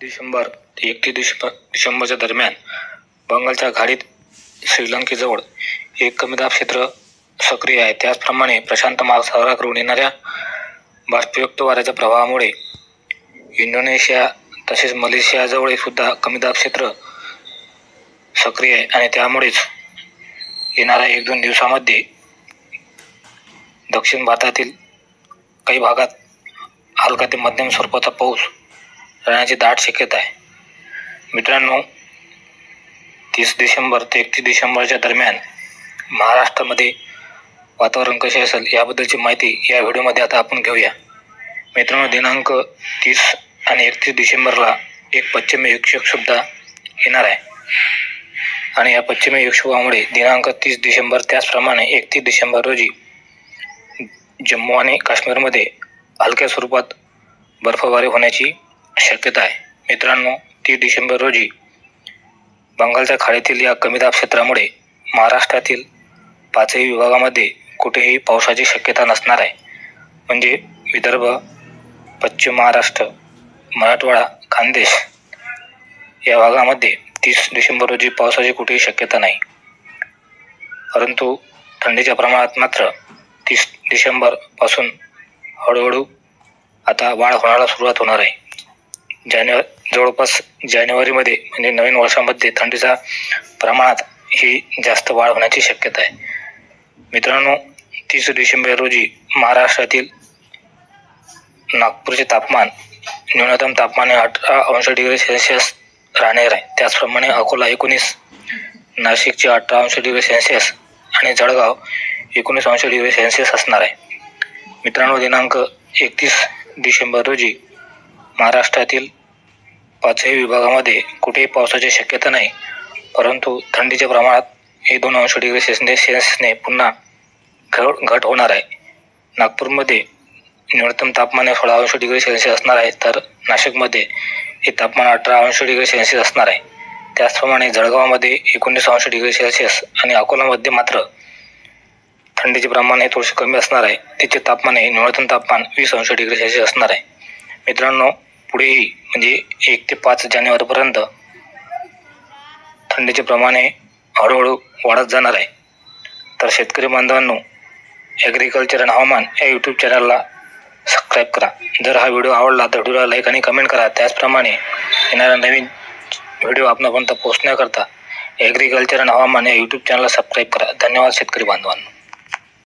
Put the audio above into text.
डिसेंबर ते 31 डिसेंबरच्या दरम्यान बंगालच्या खाडीत श्रीलंकेजवळ एक कमी दाब क्षेत्र सक्रिय आहे. त्याचप्रमाणे प्रशांत महासागराकडून येणाऱ्या बाष्पयुक्त वाऱ्याच्या प्रवाहामुळे इंडोनेशिया तसेच मलेशियाजवळ सुद्धा कमी दाब क्षेत्र सक्रिय आहे आणि त्यामुळेच येणाऱ्या 1-2 दिवसामध्ये दक्षिण भारतातील काही भागात हलका ते मध्यम स्वरूपाचा पाऊस राहण्याची दाट शक्यता आहे. मित्रांनो, 30 डिसेंबर ते 31 डिसेंबरच्या दरम्यान महाराष्ट्रामध्ये वातावरण कसे असेल याबद्दलची माहिती या व्हिडिओमध्ये आता आपण घेऊया. मित्रांनो, दिनांक 30 आणि 31 डिसेंबरला एक पश्चिमी विक्षोभ सुद्धा येणार आहे आणि या पश्चिमी विक्षोभामुळे दिनांक 30 डिसेंबर त्याचप्रमाणे 31 डिसेंबर रोजी जम्मू आणि काश्मीरमध्ये हलक्या स्वरूपात बर्फबारी होण्याची शक्यता आहे. मित्रांनो, 30 डिसेंबर रोजी बंगालच्या खाडीतील या कमी दाब क्षेत्रामुळे महाराष्ट्रातील 5ही विभागामध्ये कुठेही पावसाची शक्यता नसणार आहे. म्हणजे विदर्भ, पश्चिम महाराष्ट्र, मराठवाडा, खानदेश या भागामध्ये 30 डिसेंबर रोजी पावसाची कुठेही शक्यता नाही. परंतु थंडीच्या प्रमाणात मात्र 30 डिसेंबर पासून हळूहळू आता वाढ होण्याला सुरुवात होणार आहे. जवळपास जानेवारीमध्ये म्हणजे नवीन वर्षामध्ये थंडीच्या प्रमाणात ही जास्त वाढ होण्याची शक्यता आहे. मित्रांनो, 30 डिसेंबर रोजी महाराष्ट्रातील नागपूरचे तापमान न्यूनतम तापमान 18 अंश डिग्री सेल्सिअस राहणार आहे. त्याचप्रमाणे अकोला 19, नाशिकचे 18 अंश डिग्री सेल्सिअस आणि जळगाव 19 अंश डिग्री सेल्सिअस असणार आहे. मित्रांनो, दिनांक 31 डिसेंबर रोजी महाराष्ट्रातील 5ही विभागामध्ये कुठेही पावसाची शक्यता नाही. परंतु थंडीच्या प्रमाणात 1-2 अंश डिग्री सेल्सिअसने पुन्हा घट होणार आहे. नागपूरमध्ये न्यूनतम तापमान 16 अंश डिग्री सेल्सिअस असणार आहे, तर नाशिकमध्ये हे तापमान 18 अंश डिग्री सेल्सिअस असणार आहे. त्याचप्रमाणे जळगावमध्ये 19 अंश डिग्री सेल्सिअस आणि अकोलामध्ये मात्र थंडीचे प्रमाण हे थोडेसे कमी असणार आहे. तिचे तापमान न्यूनतम तापमान 20 अंश डिग्री सेल्सिअस असणार आहे. मित्रांनो, पुढेही म्हणजे 1 ते 5 जानेवारीपर्यंत थंडीचे प्रमाण हळूहळू वाढत जाणार आहे. तर शेतकरी बांधवांनो, ॲग्रिकल्चर आणि हवामान या यूट्यूब चॅनलला सबस्क्राईब करा. जर हा व्हिडिओ आवडला तर व्हिडिओला लाईक आणि कमेंट करा. त्याचप्रमाणे येणारा नवीन व्हिडिओ आपणापर्यंत पोहोचण्याकरता ॲग्रिकल्चर आणि हवामान या यूट्यूब चॅनलला सबस्क्राईब करा. धन्यवाद शेतकरी बांधवांनो.